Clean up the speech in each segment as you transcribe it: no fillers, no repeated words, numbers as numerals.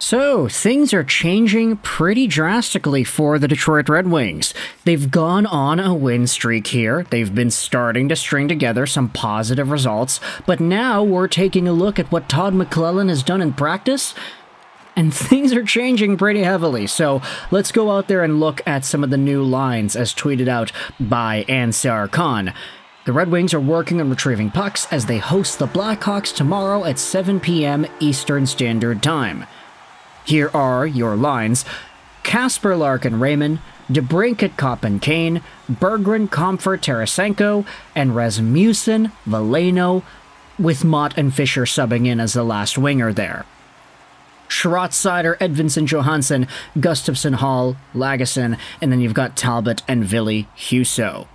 So, things are changing pretty drastically for the Detroit Red Wings. They've gone on a win streak here. They've been starting to string together some positive results, but now we're taking a look at what Todd McLellan has done in practice, and things are changing pretty heavily. So, let's go out there and look at some of the new lines as tweeted out by Ansar Khan. The Red Wings are working on retrieving pucks as they host the Blackhawks tomorrow at 7 p.m. Eastern Standard Time. Here are your lines: Kasper, Larkin, Raymond, DeBrincat, Koppen, Kane, Berggren, Comfort, Tarasenko, and Rasmussen, Veleno, with Mott and Fisher subbing in as the last winger there. Sherratt, Seider, Edvinsson, Johansson, Gustafsson, Hall, Lagesson, and then you've got Talbot and Ville Husso.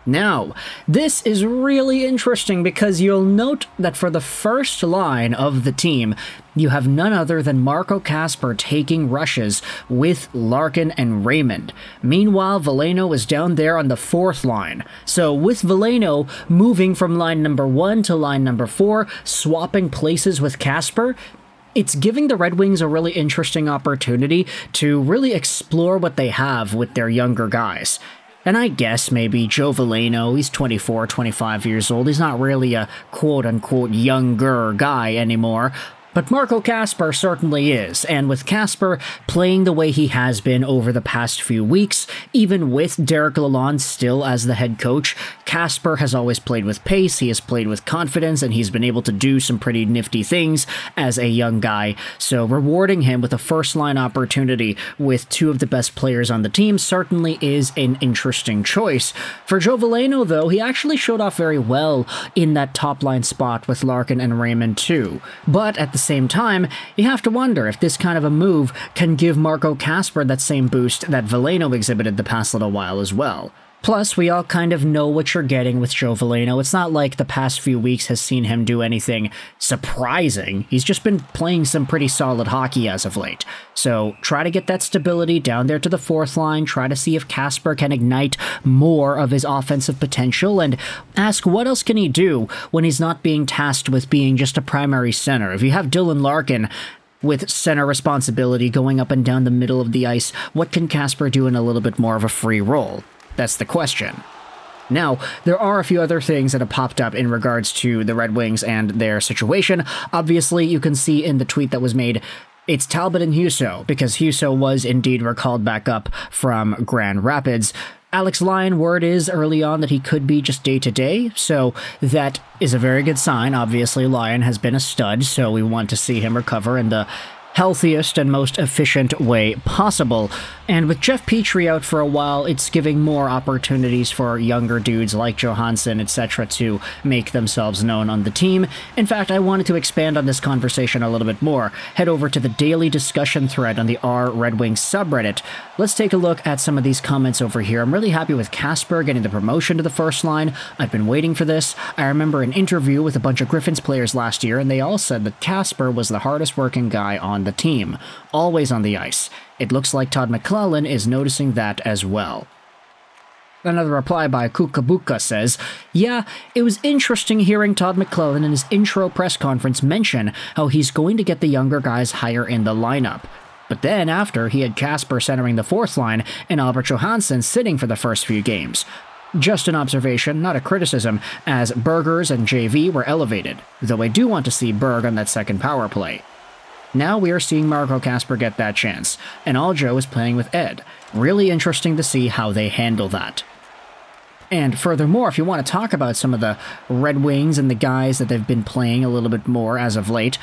Now, this is really interesting because you'll note that for the first line of the team, you have none other than Marco Kasper taking rushes with Larkin and Raymond. Meanwhile, Veleno is down there on the fourth line. So with Veleno moving from line number 1 to line number 4, swapping places with Kasper, it's giving the Red Wings a really interesting opportunity to really explore what they have with their younger guys. And I guess maybe Joe Veleno, he's 24, 25 years old. He's not really a quote-unquote younger guy anymore. But Marco Kasper certainly is, and with Kasper playing the way he has been over the past few weeks, even with Derek Lalonde still as the head coach, Kasper has always played with pace, he has played with confidence, and he's been able to do some pretty nifty things as a young guy. So rewarding him with a first-line opportunity with two of the best players on the team certainly is an interesting choice. For Joe Veleno, though, he actually showed off very well in that top-line spot with Larkin and Raymond too. But at the same time, you have to wonder if this kind of a move can give Marco Kasper that same boost that Veleno exhibited the past little while as well. Plus, we all kind of know what you're getting with Joe Veleno. It's not like the past few weeks has seen him do anything surprising. He's just been playing some pretty solid hockey as of late. So try to get that stability down there to the fourth line, try to see if Kasper can ignite more of his offensive potential, and ask what else can he do when he's not being tasked with being just a primary center. If you have Dylan Larkin with center responsibility going up and down the middle of the ice, what can Kasper do in a little bit more of a free role? That's the question. Now, there are a few other things that have popped up in regards to the Red Wings and their situation. Obviously, you can see in the tweet that was made, it's Talbot and Husso, because Husso was indeed recalled back up from Grand Rapids. Alex Lyon, word is early on that he could be just day-to-day, so that is a very good sign. Obviously, Lyon has been a stud, so we want to see him recover in the healthiest and most efficient way possible. And with Jeff Petrie out for a while, it's giving more opportunities for younger dudes like Johansson, etc. to make themselves known on the team. In fact, I wanted to expand on this conversation a little bit more. Head over to the daily discussion thread on the R Red Wings subreddit. Let's take a look at some of these comments over here. I'm really happy with Kasper getting the promotion to the first line. I've been waiting for this. I remember an interview with a bunch of Griffins players last year, and they all said that Kasper was the hardest working guy on the team, always on the ice. It looks like Todd McLellan is noticing that as well. Another reply by Kukabuka says, yeah, it was interesting hearing Todd McLellan in his intro press conference mention how he's going to get the younger guys higher in the lineup. But then after, he had Kasper centering the fourth line and Albert Johansson sitting for the first few games. Just an observation, not a criticism, as Bergers and JV were elevated, though I do want to see Berg on that second power play. Now we are seeing Marco Kasper get that chance, and Aljo is playing with Ed. Really interesting to see how they handle that. And furthermore, if you want to talk about some of the Red Wings and the guys that they've been playing a little bit more as of late,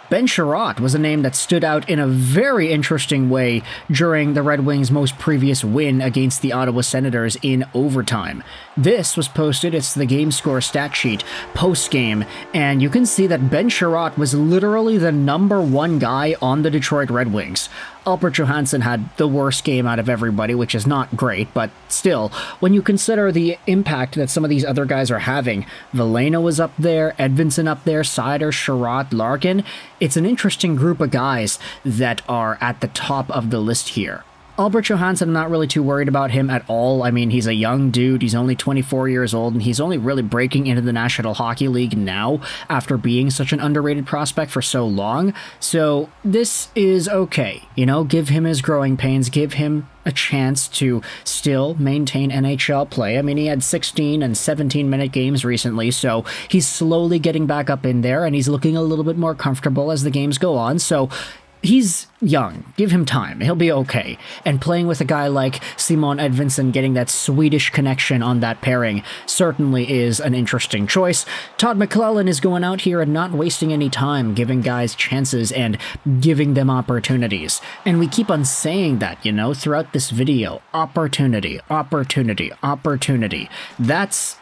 Ben Sherratt was a name that stood out in a very interesting way during the Red Wings' most previous win against the Ottawa Senators in overtime. This was posted, it's the game score stat sheet, post-game, and you can see that Ben Sherratt was literally the number one guy on the Detroit Red Wings. Albert Johansson had the worst game out of everybody, which is not great, but still, when you consider the impact that some of these other guys are having, Veleno was up there, Edvinsson up there, Seider, Sherratt, Larkin, it's an interesting group of guys that are at the top of the list here. Albert Johansson, I'm not really too worried about him at all. I mean, he's a young dude. He's only 24 years old, and he's only really breaking into the National Hockey League now after being such an underrated prospect for so long. So this is okay. You know, give him his growing pains. Give him a chance to still maintain NHL play. I mean, he had 16 and 17-minute games recently, so he's slowly getting back up in there, and he's looking a little bit more comfortable as the games go on. So he's young. Give him time. He'll be okay. And playing with a guy like Simon Edvinsson, getting that Swedish connection on that pairing, certainly is an interesting choice. Todd McLellan is going out here and not wasting any time, giving guys chances and giving them opportunities. And we keep on saying that, you know, throughout this video. Opportunity, opportunity, opportunity. That's,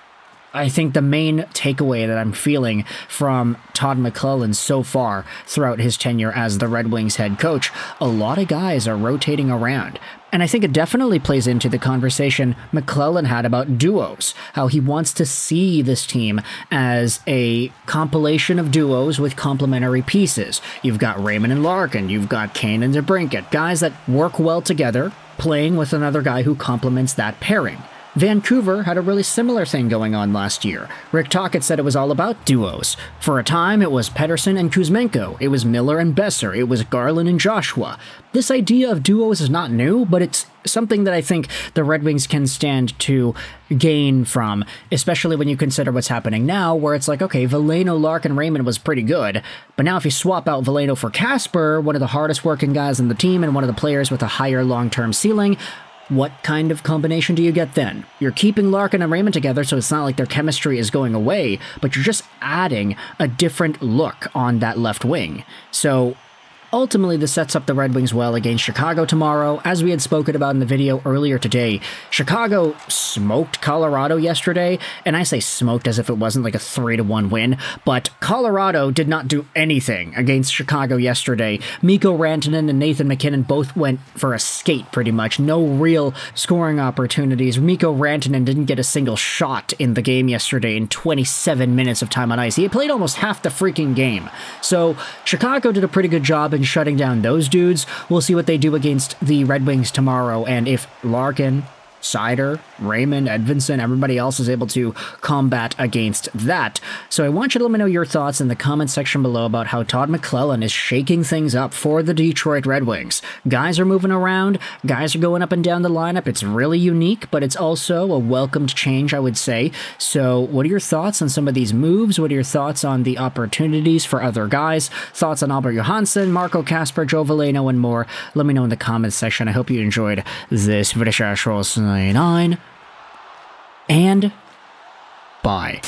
I think, the main takeaway that I'm feeling from Todd McLellan so far throughout his tenure as the Red Wings head coach. A lot of guys are rotating around. And I think it definitely plays into the conversation McLellan had about duos, how he wants to see this team as a compilation of duos with complementary pieces. You've got Raymond and Larkin, you've got Kane and DeBrincat, guys that work well together, playing with another guy who complements that pairing. Vancouver had a really similar thing going on last year. Rick Tocchet said it was all about duos. For a time, it was Pettersson and Kuzmenko. It was Miller and Besser. It was Garland and Joshua. This idea of duos is not new, but it's something that I think the Red Wings can stand to gain from, especially when you consider what's happening now, where it's like, okay, Veleno, Larkin, Raymond was pretty good, but now if you swap out Veleno for Kasper, one of the hardest working guys on the team and one of the players with a higher long-term ceiling, what kind of combination do you get then? You're keeping Larkin and Raymond together, so it's not like their chemistry is going away, but you're just adding a different look on that left wing. So ultimately, this sets up the Red Wings well against Chicago tomorrow. As we had spoken about in the video earlier today, Chicago smoked Colorado yesterday, and I say smoked as if it wasn't like a 3-1 win, but Colorado did not do anything against Chicago yesterday. Mikko Rantanen and Nathan MacKinnon both went for a skate pretty much. No real scoring opportunities. Mikko Rantanen didn't get a single shot in the game yesterday in 27 minutes of time on ice. He had played almost half the freaking game. So Chicago did a pretty good job in shutting down those dudes. We'll see what they do against the Red Wings tomorrow, and if Larkin, Seider, Raymond, Edvinsson, everybody else is able to combat against that. So I want you to let me know your thoughts in the comment section below about how Todd McLellan is shaking things up for the Detroit Red Wings. Guys are moving around, guys are going up and down the lineup. It's really unique, but it's also a welcomed change, I would say. So what are your thoughts on some of these moves? What are your thoughts on the opportunities for other guys? Thoughts on Albert Johansson, Marco Kasper, Joe Veleno, and more? Let me know in the comments section. I hope you enjoyed this video. And bye.